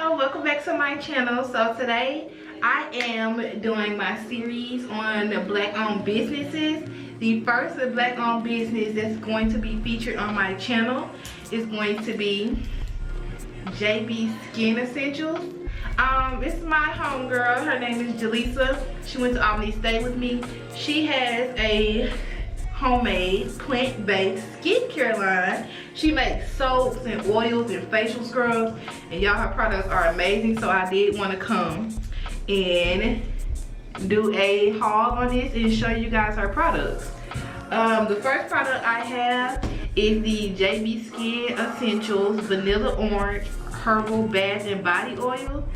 y'all, welcome back to my channel. So today I am doing my series on the black owned businesses. The first black owned business that's going to be featured on my channel is going to be JB Skin Essentials. This is my homegirl. Her name is Jaleesa. She went to Albany State with me. She has a homemade plant-based skincare line. She makes soaps and oils and facial scrubs, and y'all, her products are amazing. So I did want to come and do a haul on this and show you guys her products. The first product I have is the JB Skin Essentials Vanilla Orange Herbal Bath and Body Oil.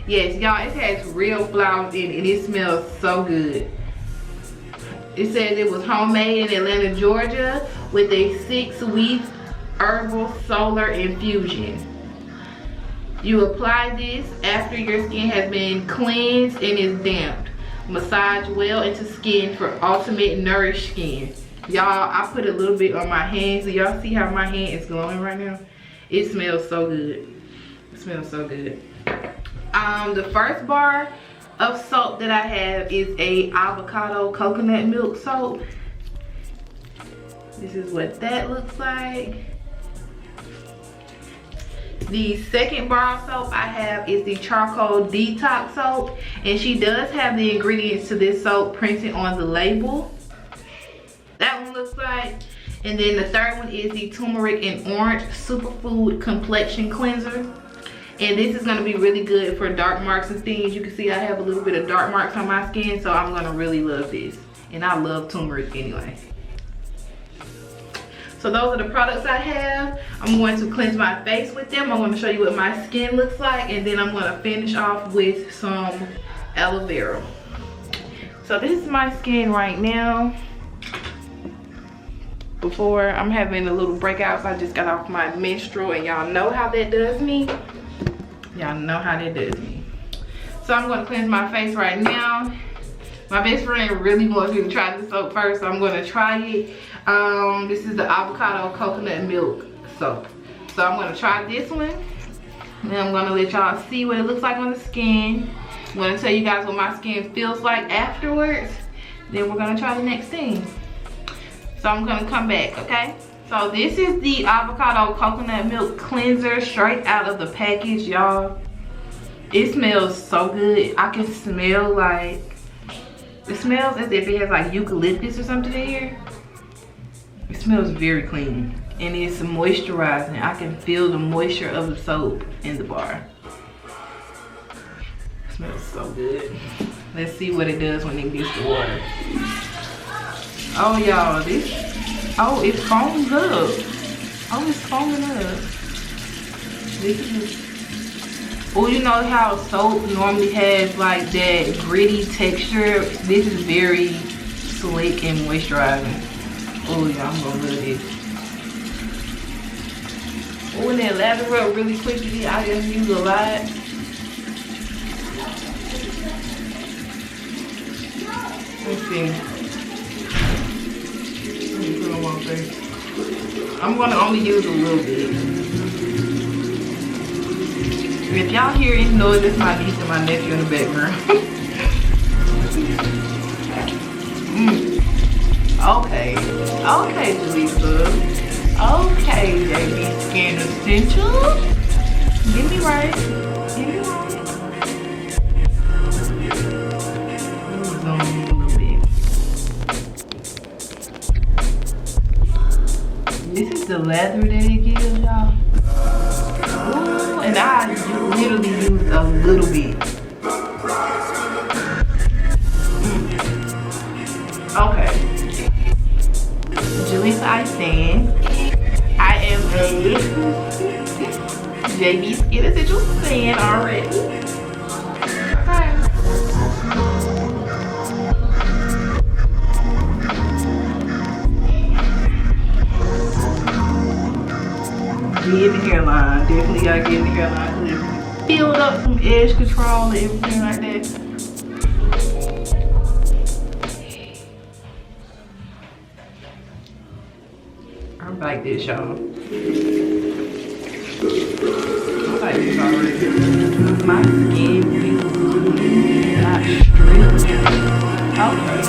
Yes, y'all, it has real flowers in it and it smells so good. It says it was homemade in Atlanta, Georgia with a 6-week herbal solar infusion. You apply this after your skin has been cleansed and is damped. Massage well into skin for ultimate nourished skin. Y'all, I put a little bit on my hands. So y'all see how my hand is glowing right now? It smells so good. It smells so good. The first bar of soap that I have is a Avocado Coconut Milk soap. This is what that looks like. The second bar of soap I have is the Charcoal Detox soap, and she does have the ingredients to this soap printed on the label. That one looks like. And then the third one is the Turmeric and Orange Superfood Complexion Cleanser. And this is gonna be really good for dark marks and things. You can see I have a little bit of dark marks on my skin, so I'm gonna really love this. And I love turmeric anyway. So those are the products I have. I'm going to cleanse my face with them. I'm gonna show you what my skin looks like, and then I'm gonna finish off with some aloe vera. So this is my skin right now. Before, I'm having a little breakouts. I just got off my menstrual, and y'all know how that does me. Y'all know how that does me. So I'm gonna cleanse my face right now. My best friend really wants me to try this soap first, so I'm gonna try it. This is the Avocado Coconut Milk soap. So I'm gonna try this one. And I'm gonna let y'all see what it looks like on the skin. I'm gonna tell you guys what my skin feels like afterwards. Then we're gonna try the next thing. So I'm gonna come back, okay? So this is the Avocado Coconut Milk Cleanser straight out of the package, y'all. It smells so good. I can smell like, it smells as if it has like eucalyptus or something in here. It smells very clean. And it's moisturizing. I can feel the moisture of the soap in the bar. It smells so good. Let's see what it does when it gets to water. Oh y'all, this, oh, it foams up. Oh, it's foaming up. This is, oh, you know how soap normally has like that gritty texture? This is very slick and moisturizing. Oh yeah, I'm gonna love this. Oh, and then lather up really quickly. I just use a lot. Let's see. I'm gonna only use a little bit. If y'all hear any noise, it's my niece and my nephew in the background. Okay. Okay, Jaleesa. Okay, JB Skin Essentials. Get me right. Get me right. This is the lather that it gives, y'all. Ooh, and I literally used a little bit. Okay. Jaleesa, I stand. I am a JB Skin Essentials fan already. Okay. Get in the hairline. Definitely gotta get in the hairline. Build up some edge control and everything like that. I like this, y'all. like this already. My skin feels clean, not stripped. Okay.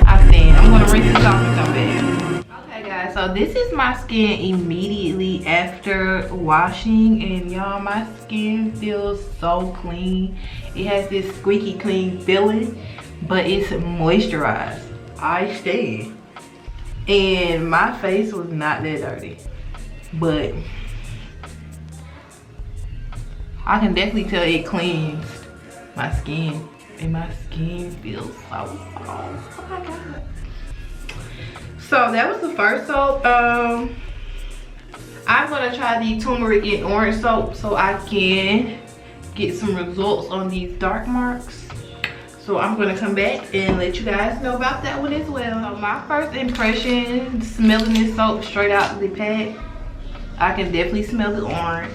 I stand. I'm gonna rinse this off and come back. Okay guys, so this is my skin immediately after washing, and y'all, my skin feels so clean. It has this squeaky clean feeling, but it's moisturized. I stand. And my face was not that dirty, but I can definitely tell it cleans my skin, and my skin feels so soft. Oh my god. So that was the first soap. I'm gonna try the Turmeric and Orange soap so I can get some results on these dark marks. So I'm gonna come back and let you guys know about that one as well. So my first impression, smelling this soap straight out of the pack, I can definitely smell the orange.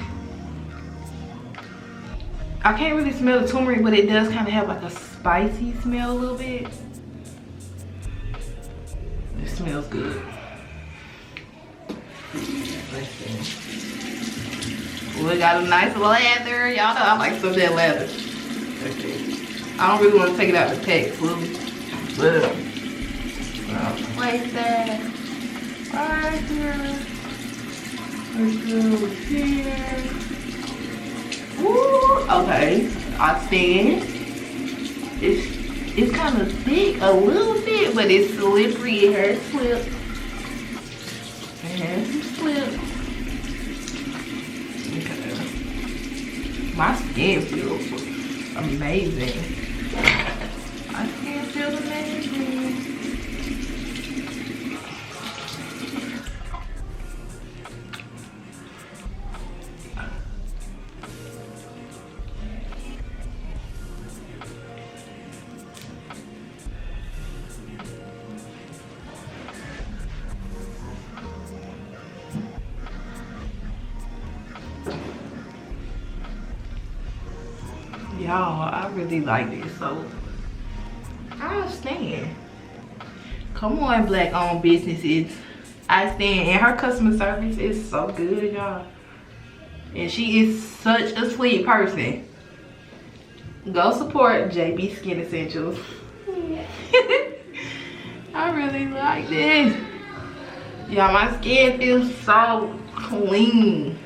I can't really smell the turmeric, but it does kind of have like a spicy smell a little bit. It smells good. Let's see. We got a nice lather. Y'all know I like some of that lather. Okay. I don't really want to take it out the pack fully, but I'll place that right here. Let's go here. Woo! Okay, I stand. It's kind of thick a little bit, but it's slippery. It has slip. It has some slip. Okay. My skin feels amazing. My skin feels amazing. Y'all, I really like this soap. I stand. Come on, black owned businesses. I stand. And her customer service is so good, y'all. And she is such a sweet person. Go support JB Skin Essentials. I really like this. Y'all, my skin feels so clean.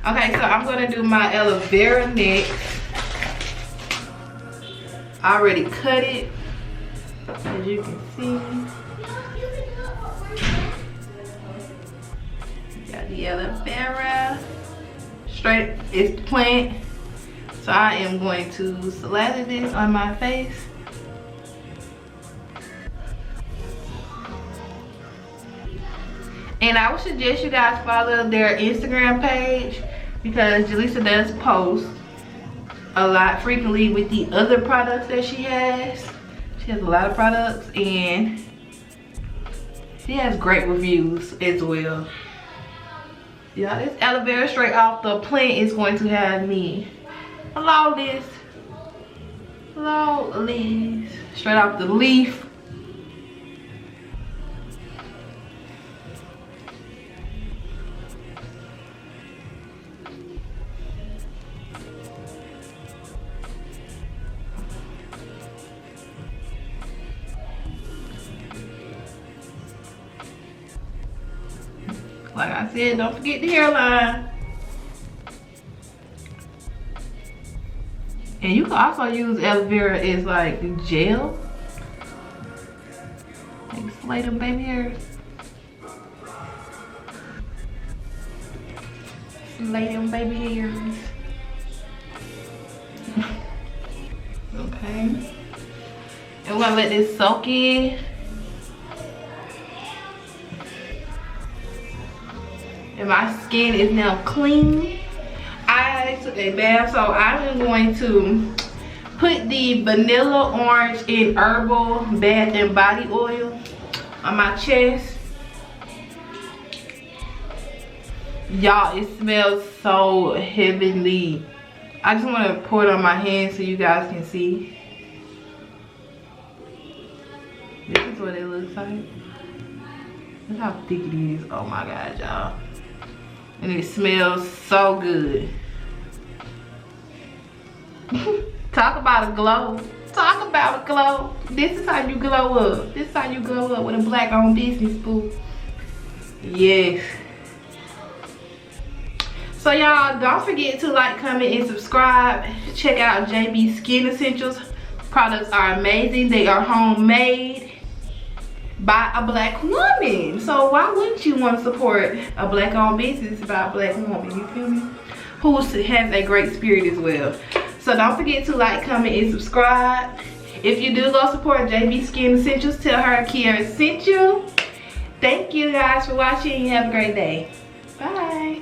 Okay, so I'm gonna do my aloe vera next. I already cut it, as you can see. Got the aloe vera, straight, it's plant. So I am going to slather this on my face. And I would suggest you guys follow their Instagram page, because Jaleesa does post a lot frequently with the other products that she has. She has a lot of products, and she has great reviews as well. Yeah, this aloe vera straight off the plant is going to have me flawless, straight off the leaf. Like I said, don't forget the hairline. And you can also use aloe vera as like gel. Like slay them baby hairs. Slay them baby hairs. Okay. And we're gonna let this soak in. And my skin is now clean. I took a bath, so I'm going to put the vanilla orange and herbal bath and body oil on my chest. Y'all, it smells so heavenly. I just want to pour it on my hand so you guys can see. This is what it looks like. Look how thick it is. Oh my god, y'all. And it smells so good. Talk about a glow. Talk about a glow. This is how you glow up. This is how you glow up with a black owned business, boo. Yes. So y'all, don't forget to like, comment, and subscribe. Check out JB Skin Essentials. Products are amazing. They are homemade by a black woman. So why wouldn't you want to support a black owned business by a black woman? You feel me? Who has a great spirit as well. So don't forget to like, comment, and subscribe. If you do go support JB Skin Essentials, tell her Kiara sent you. Thank you guys for watching. Have a great day. Bye.